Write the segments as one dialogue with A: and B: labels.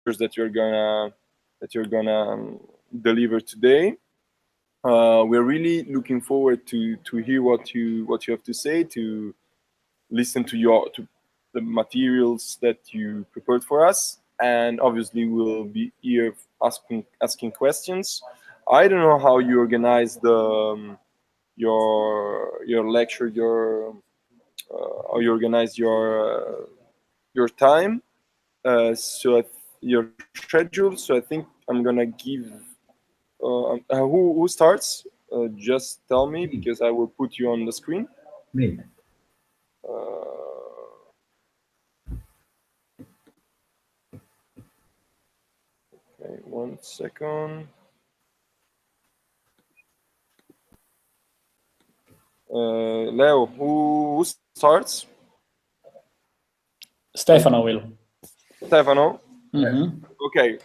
A: that you're gonna deliver today. We're really looking forward to hear what you have to say, to listen to the materials that you prepared for us, and obviously we'll be here asking questions. I don't know how you organize your lecture, how you organize your time, your schedule. So I think I'm gonna give. Who starts? Just tell me, because I will put you on the screen.
B: Me.
A: Okay, 1 second. Leo, who starts?
C: Stefano will.
A: Stefano?
C: Mm-hmm.
A: Okay,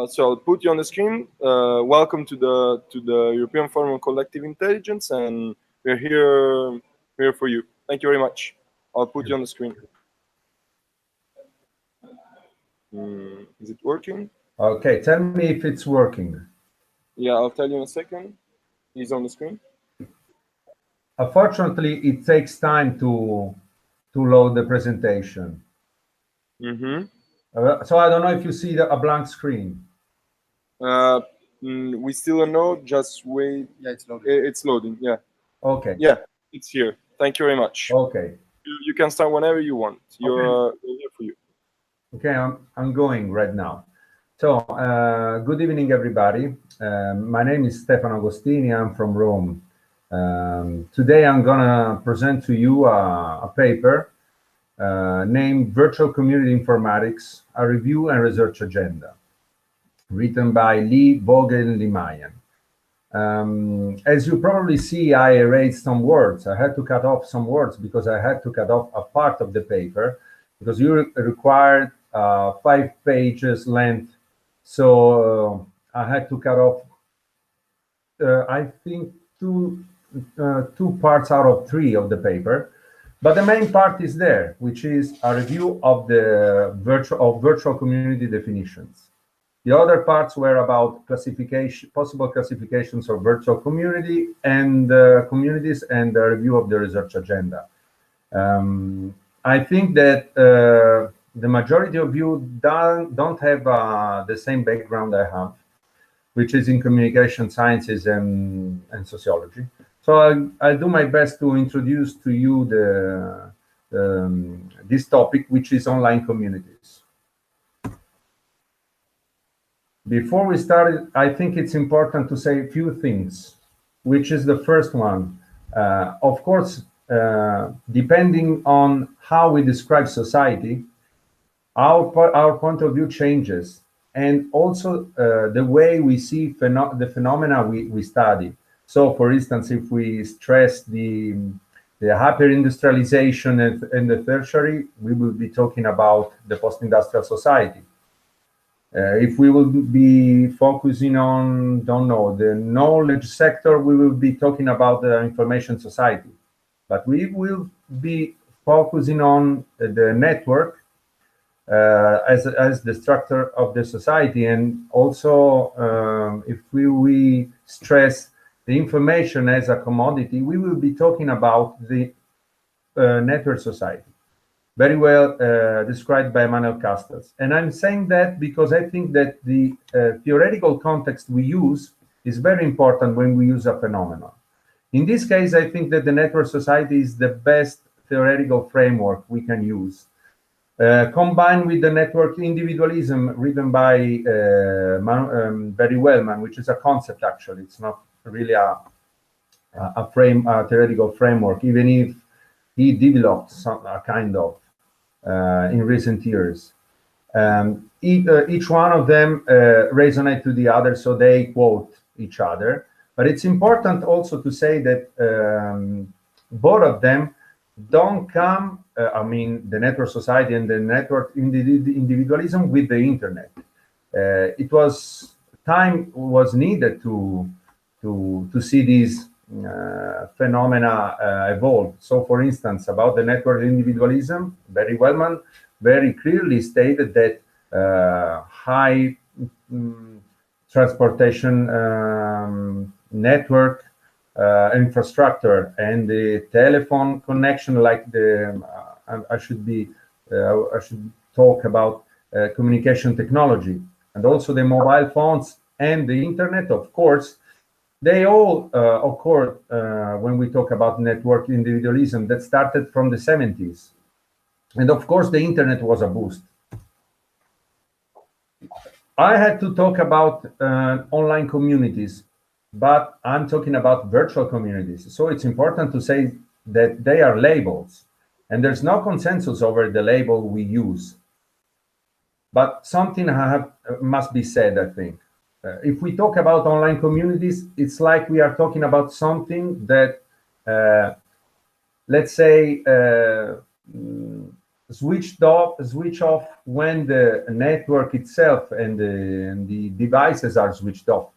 A: so I'll put you on the screen. Welcome to the European Forum on Collective Intelligence, and we're here for you. Thank you very much. I'll put you on the screen. Is it working?
B: Okay, tell me if it's working.
A: Yeah, I'll tell you in a second. He's on the screen.
B: Unfortunately, it takes time to load the presentation.
A: Mm-hmm.
B: So I don't know if you see a blank screen.
A: We still don't know. Just wait.
D: Yeah, it's loading.
A: It's loading. Yeah.
B: Okay.
A: Yeah, it's here. Thank you very much.
B: Okay.
A: You can start whenever you want. We're here for you.
B: Okay, I'm going right now. So, good evening, everybody. My name is Stefano Agostini. I'm from Rome. Today, I'm gonna present to you a paper named Virtual Community Informatics, a Review and Research Agenda, written by Lee Vogel-Limayan. As you probably see, I erased some words. I had to cut off some words because I had to cut off a part of the paper because you required 5 pages length. So I had to cut off, I think, two parts out of 3 of the paper. But the main part is there, which is a review of the virtual community definitions. The other parts were about possible classifications of virtual community and communities, and the review of the research agenda. I think that the majority of you don't have the same background I have, which is in communication sciences and sociology. So I'll do my best to introduce to you this topic, which is online communities. Before we start, I think it's important to say a few things, which is the first one. Of course, depending on how we describe society, our point of view changes, and also the way we see the phenomena we study. So, for instance, if we stress the hyper-industrialization and the tertiary, we will be talking about the post-industrial society. If we will be focusing on, the knowledge sector, we will be talking about the information society. But we will be focusing on the network as the structure of the society. And also, if we stress the information as a commodity, we will be talking about the network society. Very well described by Manuel Castells. And I'm saying that because I think that the theoretical context we use is very important when we use a phenomenon. In this case, I think that the network society is the best theoretical framework we can use. Combined with the network individualism written by Barry Wellman, which is a concept actually. It's not really a theoretical framework, even if he developed a kind of in recent years. Each one of them resonate to the other, so they quote each other. But it's important also to say that both of them don't come, the network society and the network individualism with the internet. Time was needed to see these phenomena evolve. So, for instance, about the network individualism, Barry Wellman very clearly stated that high transportation network infrastructure, and the telephone connection, like the I should talk about communication technology, and also the mobile phones and the internet, of course. They all occurred when we talk about network individualism that started from the 70s. And of course, the internet was a boost. I had to talk about online communities, but I'm talking about virtual communities. So it's important to say that they are labels, and there's no consensus over the label we use. But something must be said, I think. If we talk about online communities, it's like we are talking about something that, let's say, switch off when the network itself and the devices are switched off.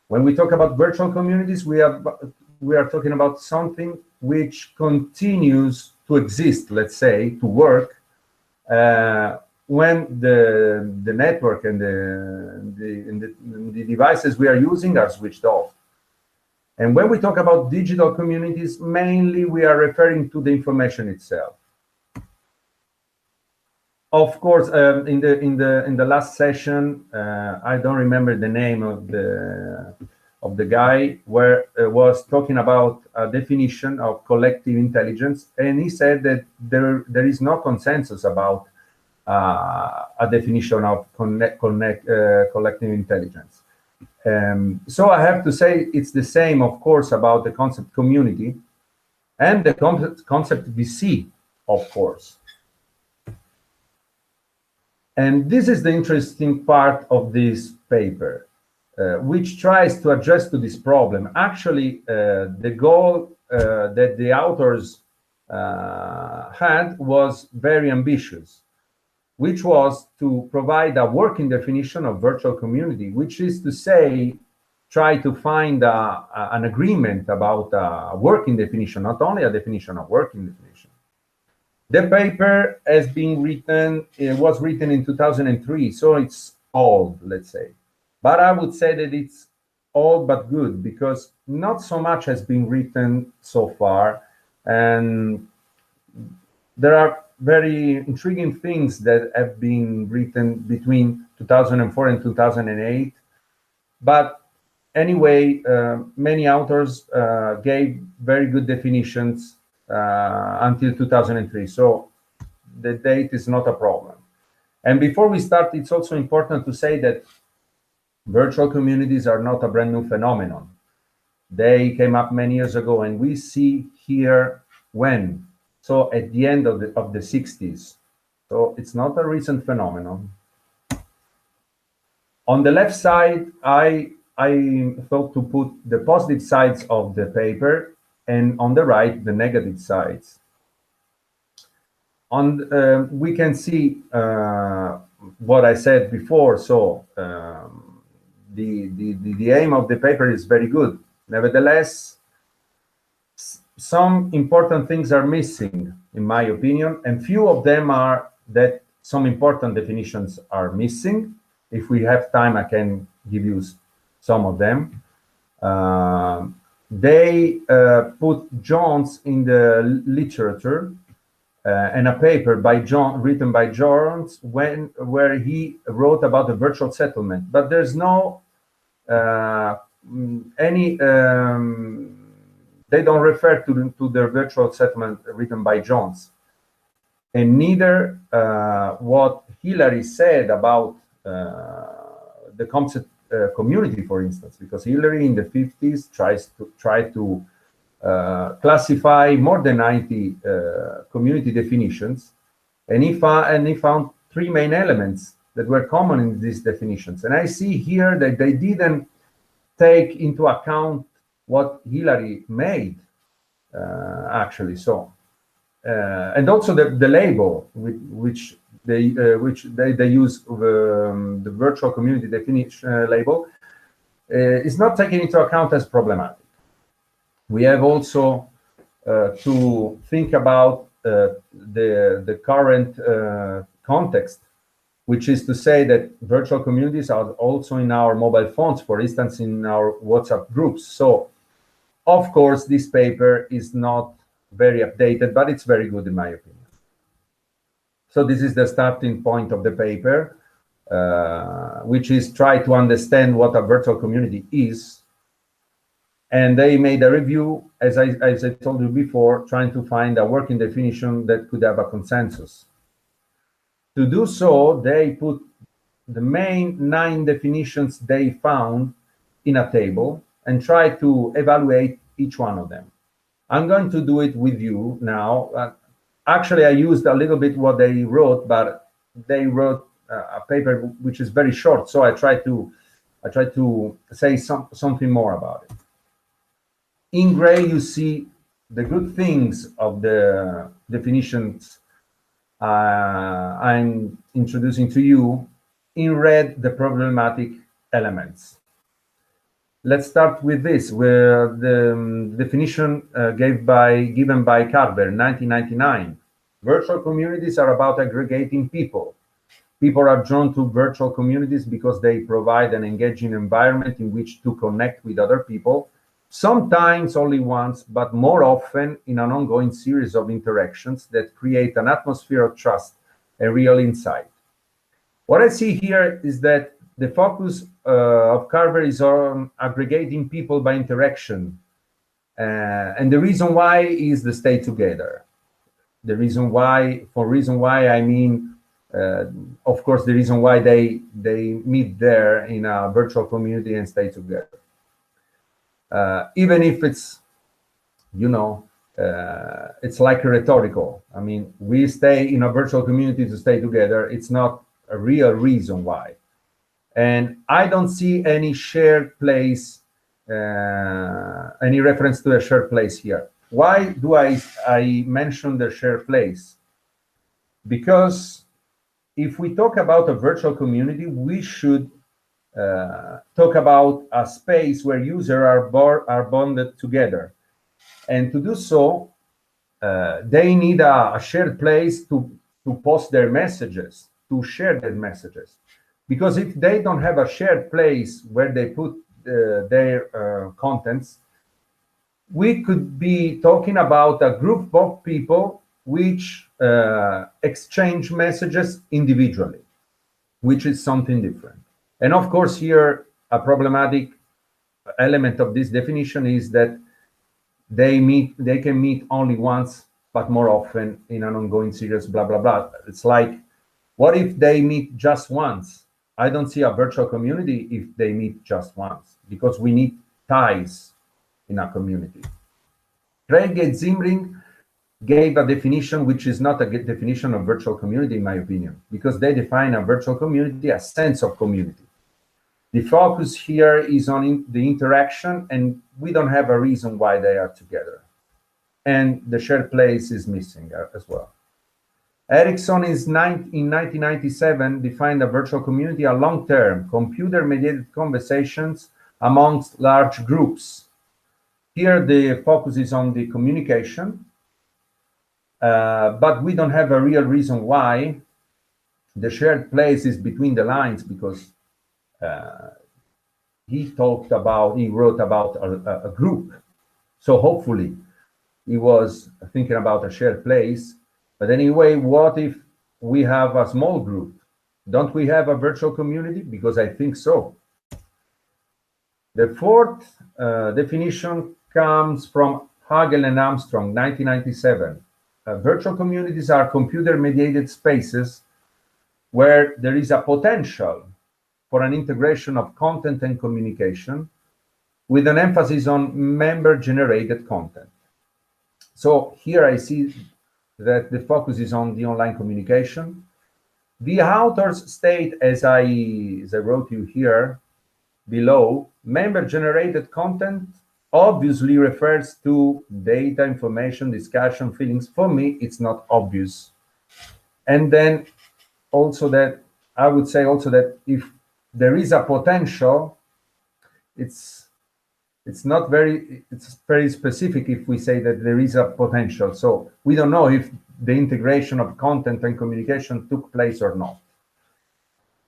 B: When we talk about virtual communities, we are talking about something which continues to exist, let's say, to work, when the network and the devices we are using are switched off. And when we talk about digital communities, mainly we are referring to the information itself. Of course, in the last session, I don't remember the name of the guy, where was talking about a definition of collective intelligence, and he said that there is no consensus about a definition of collective intelligence. So I have to say it's the same, of course, about the concept community and the concept VC, of course. And this is the interesting part of this paper, which tries to address to this problem. Actually, the goal that the authors had was very ambitious, which was to provide a working definition of virtual community, which is to say, try to find an agreement about a working definition, not only a definition, a working definition. The paper has been written, it was written in 2003, so it's old, let's say. But I would say that it's old but good, because not so much has been written so far, and there are very intriguing things that have been written between 2004 and 2008. But anyway, many authors gave very good definitions until 2003. So the date is not a problem. And before we start, it's also important to say that virtual communities are not a brand new phenomenon. They came up many years ago, and we see here when. So at the end of the 60s. So it's not a recent phenomenon. On the left side, I thought to put the positive sides of the paper, and on the right, the negative sides. We can see what I said before. So the aim of the paper is very good. Nevertheless, some important things are missing, in my opinion, and few of them are that some important definitions are missing. If we have time, I can give you some of them. They put Jones in the literature, and a paper written by Jones where he wrote about the virtual settlement, but there's no they don't refer to the virtual settlement written by Jones, and neither what Hillary said about the concept community, for instance, because Hillary in the 50s tried to classify more than 90 community definitions, and he found three main elements that were common in these definitions. And I see here that they didn't take into account what Hillary made, actually. So, and also the label which they use, the virtual community definition label, is not taken into account as problematic. We have also to think about the current context, which is to say that virtual communities are also in our mobile phones, for instance, in our WhatsApp groups. So, of course, this paper is not very updated, but it's very good in my opinion. So this is the starting point of the paper, which is try to understand what a virtual community is. And they made a review, as I told you before, trying to find a working definition that could have a consensus. To do so, they put the main 9 definitions they found in a table and try to evaluate each one of them. I'm going to do it with you now. Actually, I used a little bit what they wrote, but they wrote a paper which is very short, so I try to say something more about it. In gray, you see the good things of the definitions I'm introducing to you. In red, the problematic elements. Let's start with this, where the definition given by Carver, 1999. Virtual communities are about aggregating people. People are drawn to virtual communities because they provide an engaging environment in which to connect with other people, sometimes only once, but more often in an ongoing series of interactions that create an atmosphere of trust and real insight. What I see here is that the focus of Carver is on aggregating people by interaction. And the reason why is the stay together. The reason why, I mean, of course, the reason why they meet there in a virtual community and stay together. Even if it's, it's like rhetorical. I mean, we stay in a virtual community to stay together. It's not a real reason why. And I don't see any shared place, any reference to a shared place here. Why do I mention the shared place? Because if we talk about a virtual community, we should talk about a space where users are bonded together. And to do so, they need a shared place to post their messages, to share their messages. Because if they don't have a shared place where they put their contents, we could be talking about a group of people which exchange messages individually, which is something different. And of course, here, a problematic element of this definition is that they can meet only once, but more often in an ongoing series, blah, blah, blah. It's like, what if they meet just once? I don't see a virtual community if they meet just once, because we need ties in a community. Craig and Zimring gave a definition which is not a good definition of virtual community, in my opinion, because they define a virtual community as sense of community. The focus here is on the interaction, and we don't have a reason why they are together. And the shared place is missing as well. Erickson in 1997 defined a virtual community as long-term, computer-mediated conversations amongst large groups. Here, the focus is on the communication, but we don't have a real reason why. The shared place is between the lines, because he wrote about a group. So hopefully he was thinking about a shared place. But anyway, what if we have a small group? Don't we have a virtual community? Because I think so. The fourth definition comes from Hagel and Armstrong, 1997. Virtual communities are computer-mediated spaces where there is a potential for an integration of content and communication with an emphasis on member-generated content. So here I see that the focus is on the online communication. The authors state, as I wrote you here below, member-generated content obviously refers to data, information, discussion, feelings. For me, it's not obvious. And then also that, I would say also that if there is a potential, it's very specific if we say that there is a potential. So we don't know if the integration of content and communication took place or not.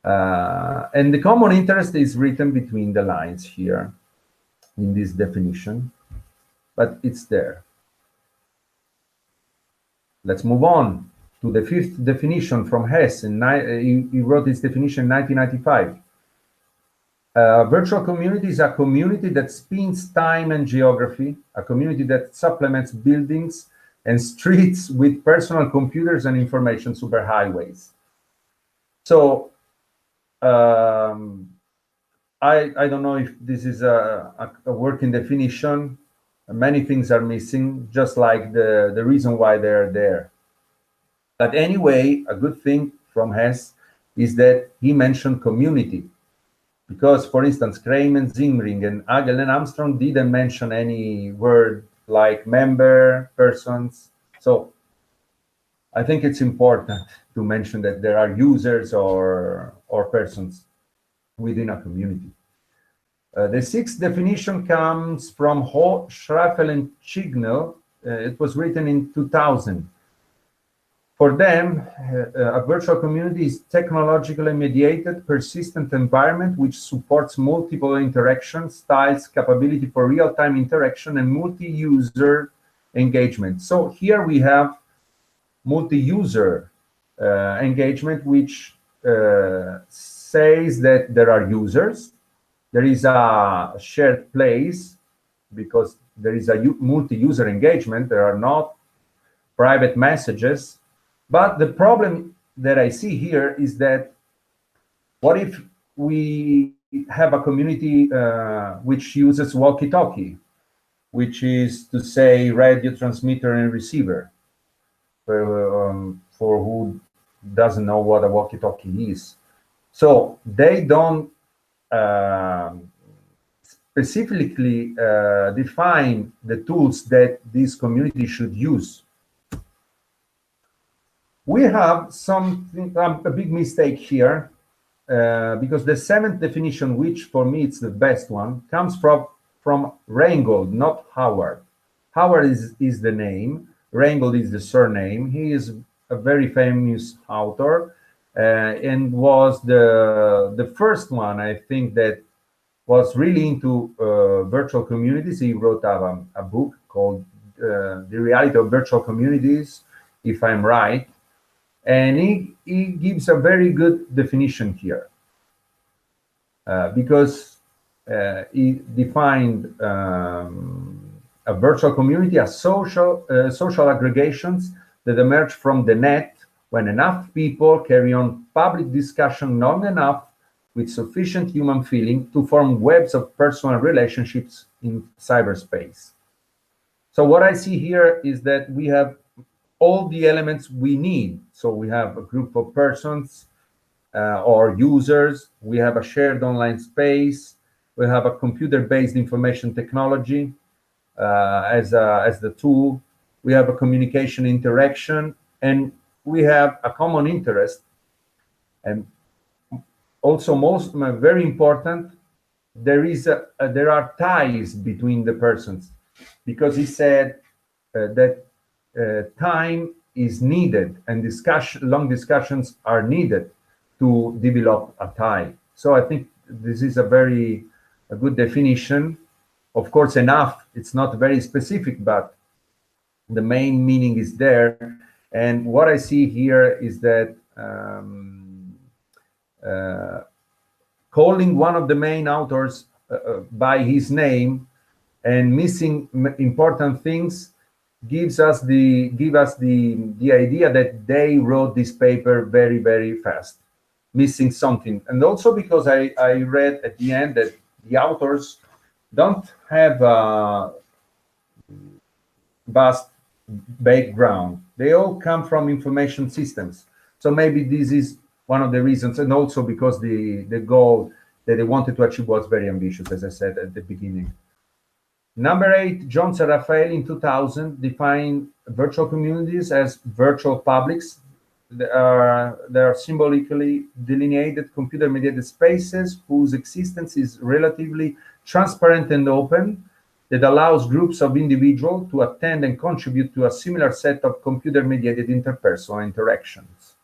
B: And the common interest is written between the lines here in this definition, but it's there. Let's move on to the fifth definition from Hess. He wrote this definition in 1995. Virtual community is a community that spans time and geography, a community that supplements buildings and streets with personal computers and information superhighways. So I don't know if this is a working definition. Many things are missing, just like the reason why they're there. But anyway, a good thing from Hess is that he mentioned community. Because, for instance, Kramer, Zimring, and Agel and Armstrong didn't mention any word like member, persons. So I think it's important to mention that there are users or persons within a community. The sixth definition comes from Ho, Schraffel, and Chignell. It was written in 2000. For them, a virtual community is technologically mediated, persistent environment which supports multiple interaction styles, capability for real-time interaction, and multi-user engagement. So here we have multi-user engagement, which says that there are users, there is a shared place, because there is a multi-user engagement, there are not private messages. But the problem that I see here is that what if we have a community which uses walkie-talkie, which is to say radio transmitter and receiver, for who doesn't know what a walkie-talkie is. So they don't specifically define the tools that this community should use. We have something, a big mistake here, because the seventh definition, which for me it's the best one, comes from Reingold, not Howard. Howard is the name, Reingold is the surname. He is a very famous author and was the first one, I think, that was really into virtual communities. He wrote a book called The Reality of Virtual Communities, if I'm right. And he gives a very good definition here, because he defined a virtual community as social aggregations that emerge from the net when enough people carry on public discussion long enough with sufficient human feeling to form webs of personal relationships in cyberspace. So what I see here is that we have all the elements we need. So we have a group of persons or users, we have a shared online space, we have a computer-based information technology as the tool, we have a communication interaction, and we have a common interest. And also, very important, there are ties between the persons, because he said that time is needed and long discussions are needed to develop a tie. So I think this is a good definition. Of course, enough, it's not very specific, but the main meaning is there. And what I see here is that calling one of the main authors by his name and missing important things gives us the idea that they wrote this paper very, very fast, missing something. And also because I read at the end that the authors don't have a vast background. They all come from information systems. So maybe this is one of the reasons, and also because the goal that they wanted to achieve was very ambitious, as I said at the beginning. Number 8, Johnson Raphael in 2000 defined virtual communities as virtual publics. They are symbolically delineated computer-mediated spaces whose existence is relatively transparent and open, that allows groups of individuals to attend and contribute to a similar set of computer-mediated interpersonal interactions.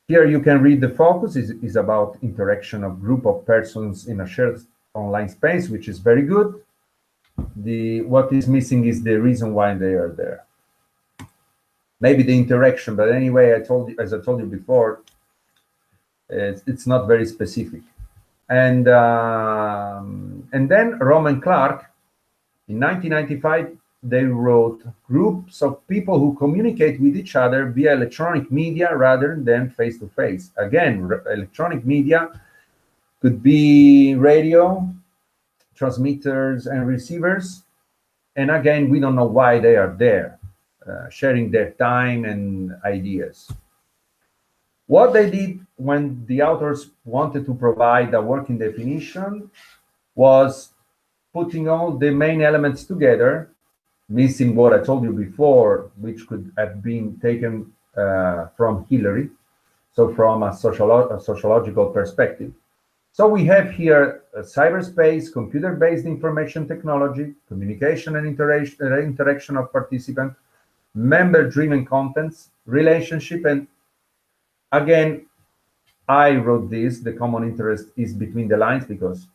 B: Here you can read the focus is about interaction of group of persons in a shared online space, which is very good. What is missing is the reason why they are there. Maybe the interaction, but anyway, as I told you before, it's not very specific. And then Rome and Clark, in 1995, they wrote groups of people who communicate with each other via electronic media rather than face-to-face. Again, electronic media could be radio, transmitters, and receivers. And again, we don't know why they are there, sharing their time and ideas. What they did when the authors wanted to provide a working definition was putting all the main elements together, missing what I told you before, which could have been taken from Hillary, so from a sociological perspective. So we have here cyberspace, computer-based information technology, communication and interaction of participants, member-driven contents, relationship, and again, I wrote this, the common interest is between the lines because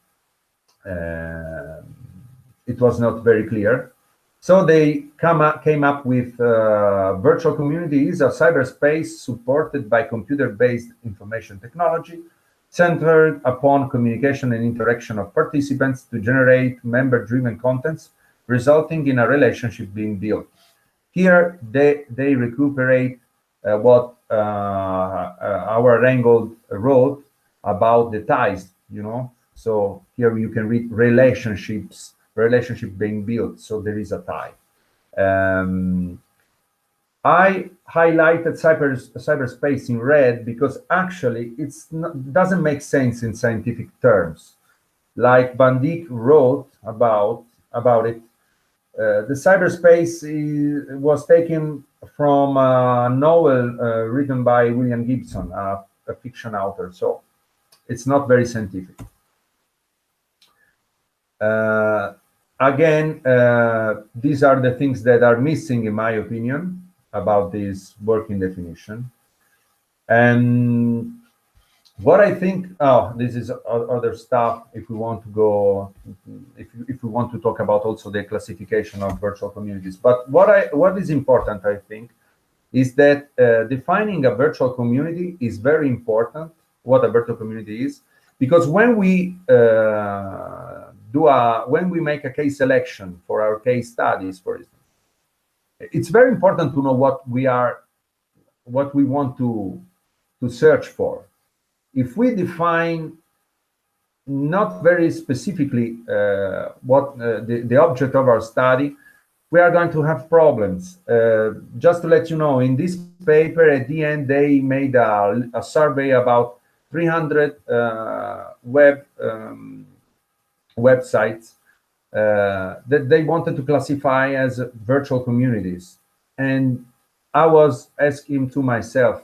B: it was not very clear. So they came up with virtual communities, a cyberspace supported by computer-based information technology, centered upon communication and interaction of participants to generate member-driven contents, resulting in a relationship being built. Here, they recuperate what our Reingold wrote about the ties, you know. So here you can read relationship being built, so there is a tie. I highlighted cyberspace in red because actually it doesn't make sense in scientific terms. Like Van Dijk wrote about it, the cyberspace was taken from a novel written by William Gibson, a fiction author, so it's not very scientific. Again, these are the things that are missing, in my opinion, about this working definition. And what I think, this is other stuff. If we want to go, if we want to talk about also the classification of virtual communities, but what is important, I think, is that defining a virtual community is very important. What a virtual community is, because when we when we make a case selection for our case studies, for instance, it's very important to know what we want to search for. If we define not very specifically what the object of our study, we are going to have problems. Just to let you know, in this paper, at the end, they made a survey about 300 websites that they wanted to classify as virtual communities. And I was asking to myself,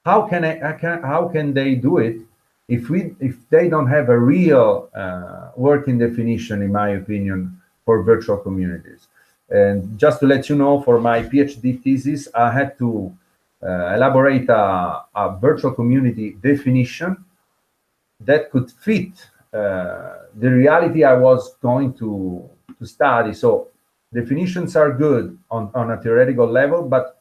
B: how can they do it if they don't have a real working definition, in my opinion, for virtual communities? And just to let you know, for my PhD thesis, I had to elaborate a virtual community definition that could fit the reality I was going to study. So definitions are good on a theoretical level, but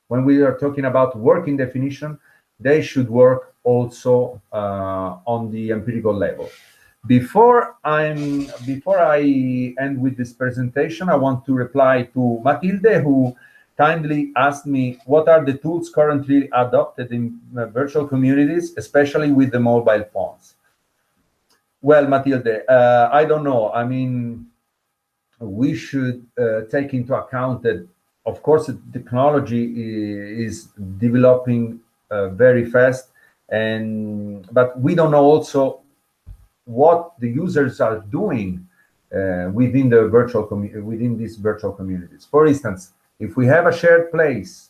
B: when we are talking about working definition, they should work also on the empirical level. Before I end with this presentation, I want to reply to Matilde, who kindly asked me what are the tools currently adopted in virtual communities, especially with the mobile phones. Well, Matilde, I don't know. I mean, we should take into account that, of course, technology is developing very fast, but we don't know also what the users are doing within these virtual communities. For instance, if we have a shared place,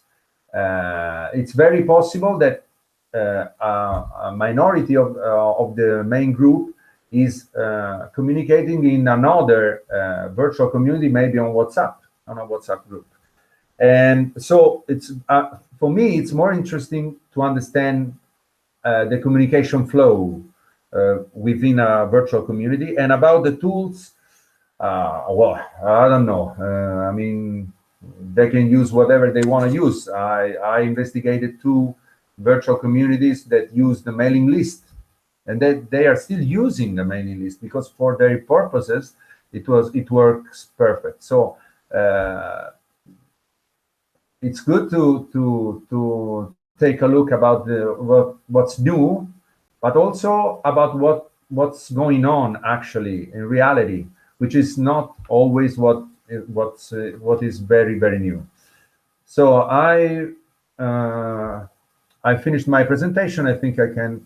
B: it's very possible that a minority of the main group is communicating in another virtual community, maybe on a WhatsApp group. And so it's for me, it's more interesting to understand the communication flow within a virtual community. And about the tools, well, I don't know. I mean, they can use whatever they want to use. I investigated 2 virtual communities that use the mailing list, and they are still using the mailing list because for their purposes, it works perfect. So it's good to take a look about what's new, but also about what's going on actually in reality, which is not always what is very, very new. So I finished my presentation. I think I can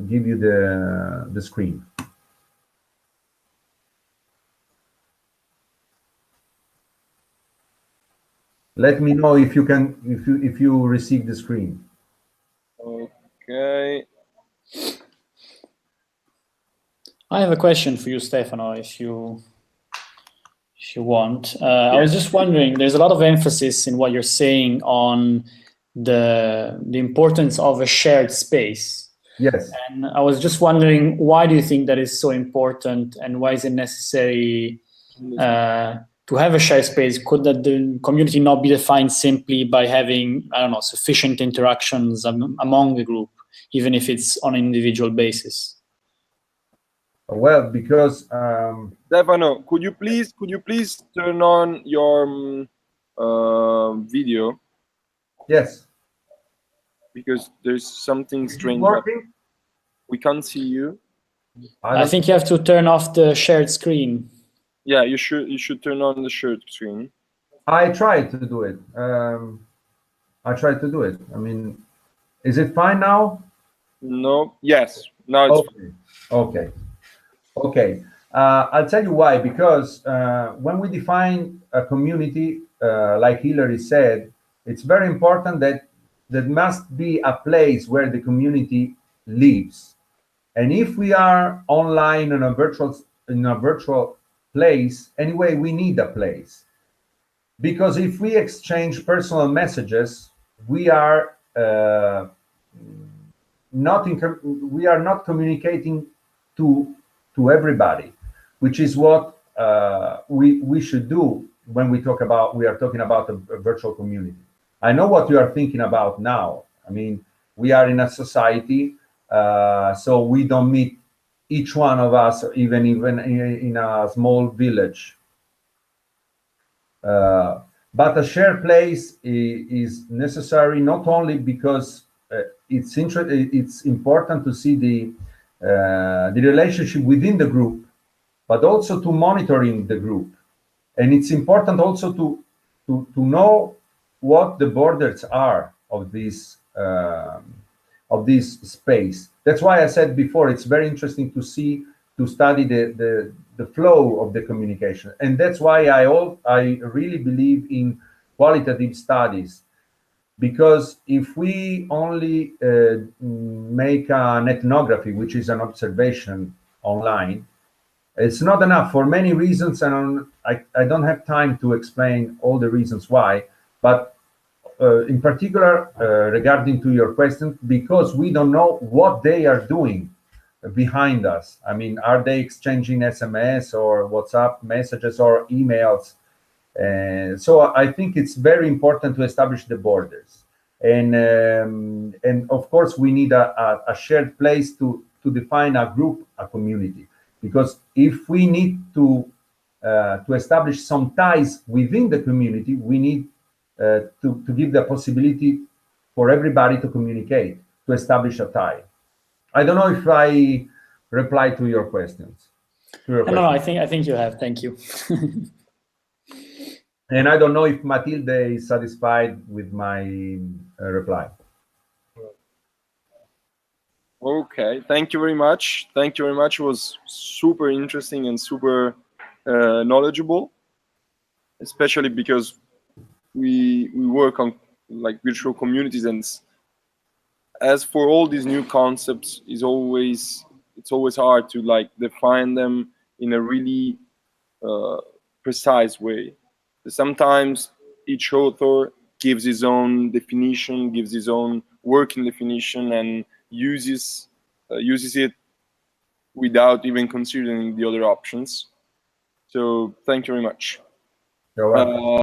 B: give you the screen. Let me know if you can, if you receive the screen.
A: Okay.
C: I have a question for you, Stefano, if you want. I was just wondering, there's a lot of emphasis in what you're saying on the importance of a shared space.
B: Yes.
C: And I was just wondering, why do you think that is so important, and why is it necessary to have a shared space? Could the community not be defined simply by having, I don't know, sufficient interactions among the group, even if it's on an individual basis?
B: Well, because
A: Stefano, could you please turn on your video?
B: Yes.
A: Because there's something strange.
B: Working?
A: We can't see you.
C: I think you have to turn off the shared screen.
A: Yeah, you should turn on the shared screen.
B: I tried to do it. I tried to do it. I mean, is it fine now?
A: No. Yes. Now it's
B: okay. Okay. Okay. I'll tell you why. Because when we define a community, like Hillary said, it's very important that there must be a place where the community lives. And if we are online in a virtual place, anyway, we need a place. Because if we exchange personal messages, we are not communicating to everybody, which is what we should do when we are talking about a virtual community. I know what you are thinking about now. I mean, we are in a society, so we don't meet each one of us, even in a small village. But a shared place is necessary not only because it's important to see the relationship within the group, but also to monitoring the group, and it's important also to know what the borders are of this space. That's why I said before it's very interesting to study the flow of the communication, and that's why I really believe in qualitative studies, because if we only make an ethnography, which is an observation online, it's not enough for many reasons, and I don't have time to explain all the reasons why, but in particular regarding to your question, because we don't know what they are doing behind us. I mean, are they exchanging SMS or WhatsApp messages or emails? So I think it's very important to establish the borders, and of course we need a shared place to define a group, a community, because if we need to establish some ties within the community, we need to give the possibility for everybody to communicate, to establish a tie. I don't know if I replied to your questions.
C: No, I think you have. Thank you.
B: And I don't know if Matilde is satisfied with my reply.
A: Okay, thank you very much. Thank you very much. It was super interesting and super knowledgeable, especially because we work on like virtual communities, and as for all these new concepts, it's always hard to like define them in a really precise way, sometimes each author gives his own definition, gives his own working definition, and uses it without even considering the other options. So thank you very much.
B: You're welcome.